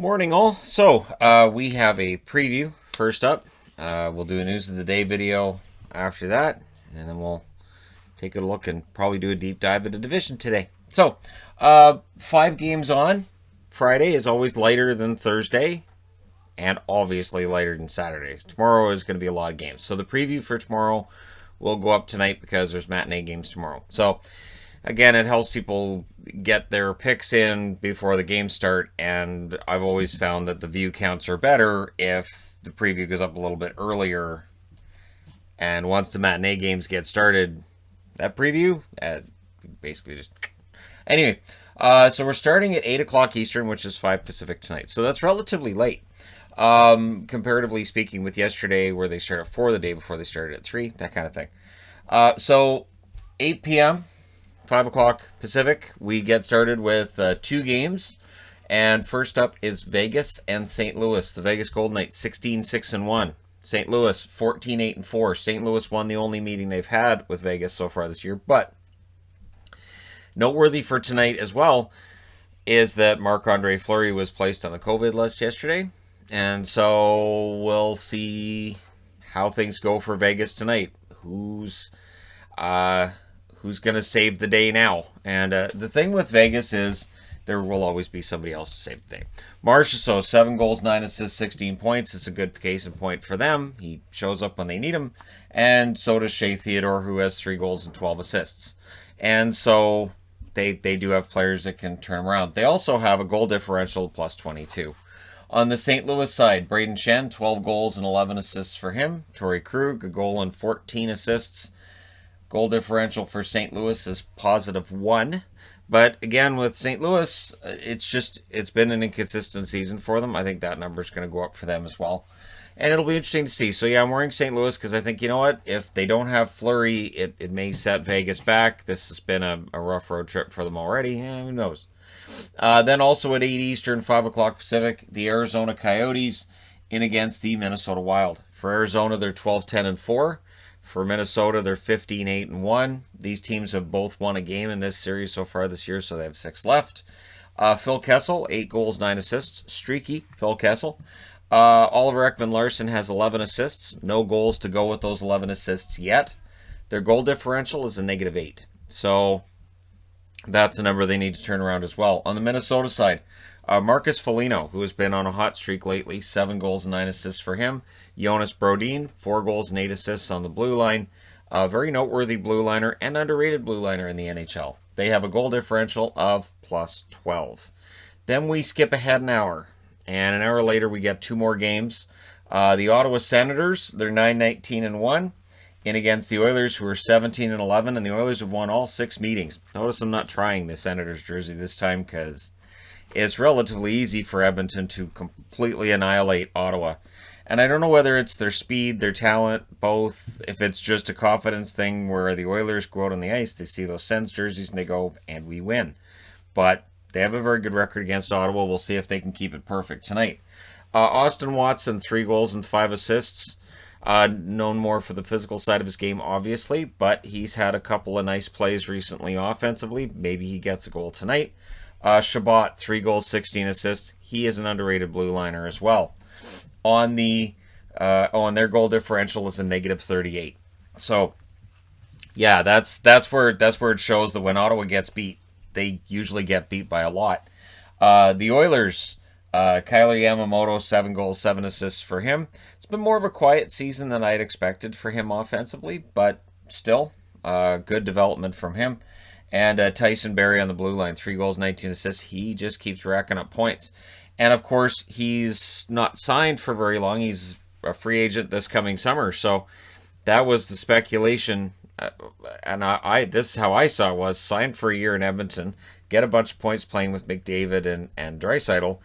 Morning all. We have a preview first up. We'll do a news of the day video after that, and then we'll take a look and probably do a deep dive into division today. 5 games on. Friday is always lighter than Thursday, and obviously lighter than Saturday. Tomorrow is going to be a lot of games. So the preview for tomorrow will go up tonight because there's matinee games tomorrow. So again, it helps people get their picks in before the games start, and I've always found that the view counts are better if the preview goes up a little bit earlier. And once the matinee games get started, that preview, basically just... Anyway, so we're starting at 8 o'clock Eastern, which is 5 Pacific tonight. So that's relatively late. Comparatively speaking with yesterday, where they started at 4 the day before they started at 3, that kind of thing. So 8 p.m., 5 o'clock Pacific, we get started with 2 games. And first up is Vegas and St. Louis. The Vegas Golden Knights 16-6-1. St. Louis 14-8-4. St. Louis won the only meeting they've had with Vegas so far this year. But noteworthy for tonight as well is that Marc-Andre Fleury was placed on the COVID list yesterday. And so we'll see how things go for Vegas tonight. Who's going to save the day now? And the thing with Vegas is there will always be somebody else to save the day. Marchessault, 7 goals, 9 assists, 16 points. It's a good case in point for them. He shows up when they need him. And so does Shea Theodore, who has 3 goals and 12 assists. And so they do have players that can turn them around. They also have a goal differential of plus 22. On the St. Louis side, Brayden Schenn, 12 goals and 11 assists for him. Torrey Krug, a goal and 14 assists. Goal differential for St. Louis is positive 1. But again, with St. Louis, it's been an inconsistent season for them. I think that number is going to go up for them as well. And it'll be interesting to see. So yeah, I'm wearing St. Louis because I think, you know what? If they don't have Fleury, it may set Vegas back. This has been a rough road trip for them already. Who knows? Then also at 8 Eastern, 5 o'clock Pacific, the Arizona Coyotes in against the Minnesota Wild. For Arizona, they're 12-10-4. For Minnesota, they're 15-8-1. These teams have both won a game in this series so far this year, so they have 6 left. Phil Kessel, 8 goals, 9 assists. Streaky, Phil Kessel. Oliver Ekman-Larsson has 11 assists. No goals to go with those 11 assists yet. Their goal differential is a negative 8. So that's a number they need to turn around as well. On the Minnesota side, Marcus Foligno, who has been on a hot streak lately, 7 goals and 9 assists for him. Jonas Brodin, 4 goals and 8 assists on the blue line. Very noteworthy blue liner and underrated blue liner in the NHL. They have a goal differential of plus 12. Then we skip ahead an hour, and an hour later we get 2 more games. The Ottawa Senators, they're 9-19-1 in against the Oilers, who are 17-11, and the Oilers have won all 6 meetings. Notice I'm not trying the Senators jersey this time because it's relatively easy for Edmonton to completely annihilate Ottawa. And I don't know whether it's their speed, their talent, both. If it's just a confidence thing where the Oilers go out on the ice, they see those Sens jerseys and they go, and we win. But they have a very good record against Ottawa. We'll see if they can keep it perfect tonight. Austin Watson, 3 goals and 5 assists. Known more for the physical side of his game, obviously, but he's had a couple of nice plays recently offensively. Maybe he gets a goal tonight. Shabbat, 3 goals, 16 assists. He is an underrated blue liner as well. On their goal differential is a negative 38. So yeah, that's where it shows that when Ottawa gets beat, they usually get beat by a lot. The Oilers, Kyler Yamamoto, 7 goals, 7 assists for him. It's been more of a quiet season than I'd expected for him offensively, but still good development from him. And Tyson Barrie on the blue line, 3 goals, 19 assists. He just keeps racking up points. And of course, he's not signed for very long. He's a free agent this coming summer. So that was the speculation. And this is how I saw it was signed for a year in Edmonton, get a bunch of points playing with McDavid and Draisaitl,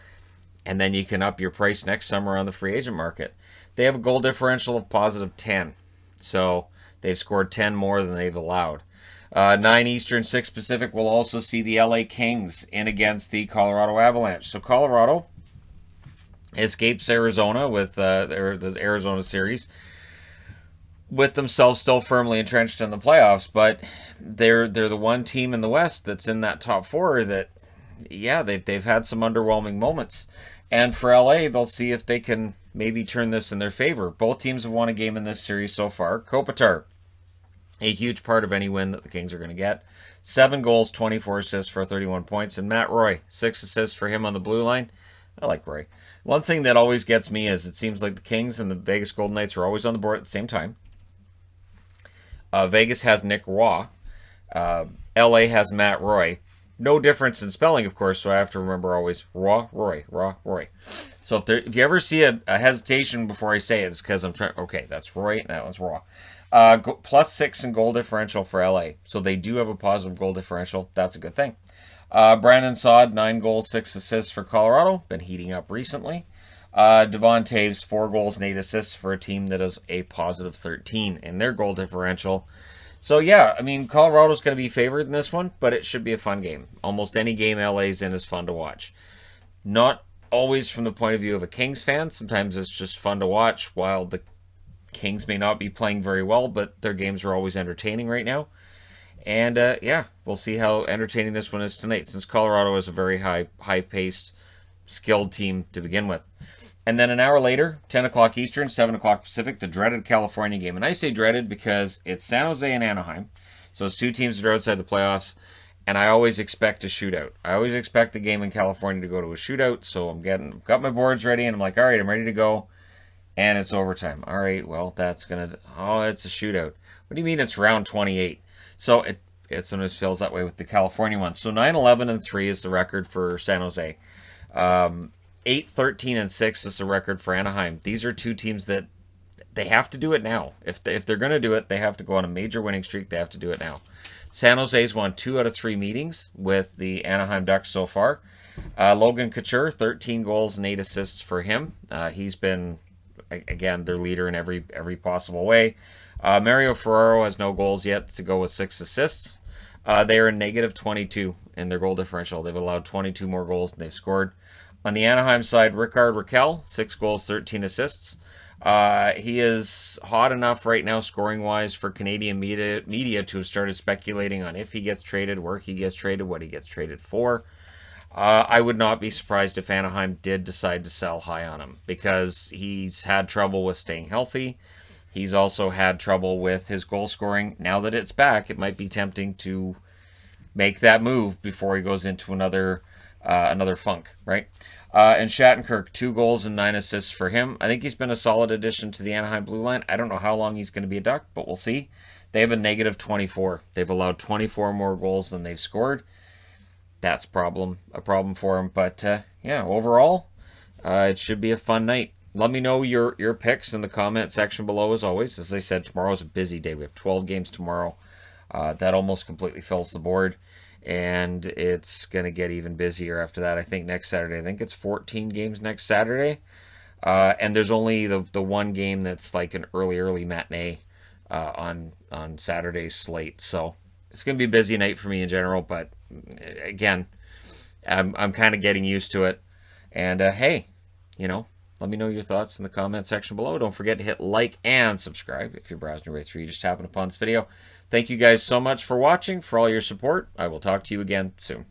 and then you can up your price next summer on the free agent market. They have a goal differential of positive 10. So they've scored 10 more than they've allowed. 9 Eastern, 6 Pacific will also see the LA Kings in against the Colorado Avalanche. So Colorado escapes Arizona with the Arizona series with themselves still firmly entrenched in the playoffs, but they're the one team in the West that's in that top 4 that yeah, they've had some underwhelming moments. And for LA, they'll see if they can maybe turn this in their favor. Both teams have won a game in this series so far. Kopitar, a huge part of any win that the Kings are going to get. 7 goals, 24 assists for 31 points. And Matt Roy, 6 assists for him on the blue line. I like Roy. One thing that always gets me is it seems like the Kings and the Vegas Golden Knights are always on the board at the same time. Vegas has Nick Roy. LA has Matt Roy. No difference in spelling, of course, so I have to remember always Roy. So if you ever see a hesitation before I say it, it's because I'm trying. Okay, that's Roy. That one's Raw. +6 in goal differential for LA, so they do have a positive goal differential. That's a good thing. Brandon Saad, 9 goals, 6 assists for Colorado. Been heating up recently. Devon Taves, 4 goals and 8 assists for a team that is a positive 13 in their goal differential. So, yeah, I mean, Colorado's going to be favored in this one, but it should be a fun game. Almost any game LA's in is fun to watch. Not always from the point of view of a Kings fan. Sometimes it's just fun to watch while the Kings may not be playing very well, but their games are always entertaining right now. And, yeah, we'll see how entertaining this one is tonight, since Colorado is a very high-paced, skilled team to begin with. And then an hour later, 10 o'clock Eastern, 7 o'clock Pacific, the dreaded California game. And I say dreaded because it's San Jose and Anaheim. So it's 2 teams that are outside the playoffs. And I always expect a shootout. I always expect the game in California to go to a shootout. So got my boards ready, and I'm like, all right, I'm ready to go. And it's overtime. All right, well, it's a shootout. What do you mean it's round 28? So it sometimes feels that way with the California one. So 9-11-3 is the record for San Jose. 8-13-6 is the record for Anaheim. These are 2 teams that they have to do it now. If they're going to do it, they have to go on a major winning streak. They have to do it now. San Jose's won 2 out of 3 meetings with the Anaheim Ducks so far. Logan Couture, 13 goals and 8 assists for him. He's been, again, their leader in every possible way. Mario Ferraro has no goals yet to go with 6 assists. They are negative 22 in their goal differential. They've allowed 22 more goals than they've scored. On the Anaheim side, Rickard Rakell, 6 goals, 13 assists. He is hot enough right now, scoring-wise, for Canadian media to have started speculating on if he gets traded, where he gets traded, what he gets traded for. I would not be surprised if Anaheim did decide to sell high on him, because he's had trouble with staying healthy. He's also had trouble with his goal scoring. Now that it's back, it might be tempting to make that move before he goes into another funk, right? And Shattenkirk, 2 goals and 9 assists for him. I think he's been a solid addition to the Anaheim Blue Line. I don't know how long he's going to be a Duck, but we'll see. They have a negative 24. They've allowed 24 more goals than they've scored. That's a problem for them. But, yeah, overall, it should be a fun night. Let me know your picks in the comment section below, as always. As I said, tomorrow's a busy day. We have 12 games tomorrow. That almost completely fills the board. And it's going to get even busier after that. I think next Saturday. I think it's 14 games next Saturday. And there's only the one game that's like an early matinee on Saturday's slate. So it's going to be a busy night for me in general. But again, I'm kind of getting used to it. And hey, let me know your thoughts in the comment section below. Don't forget to hit like and subscribe if you're browsing your way through. You just happened upon this video. Thank you guys so much for watching, for all your support. I will talk to you again soon.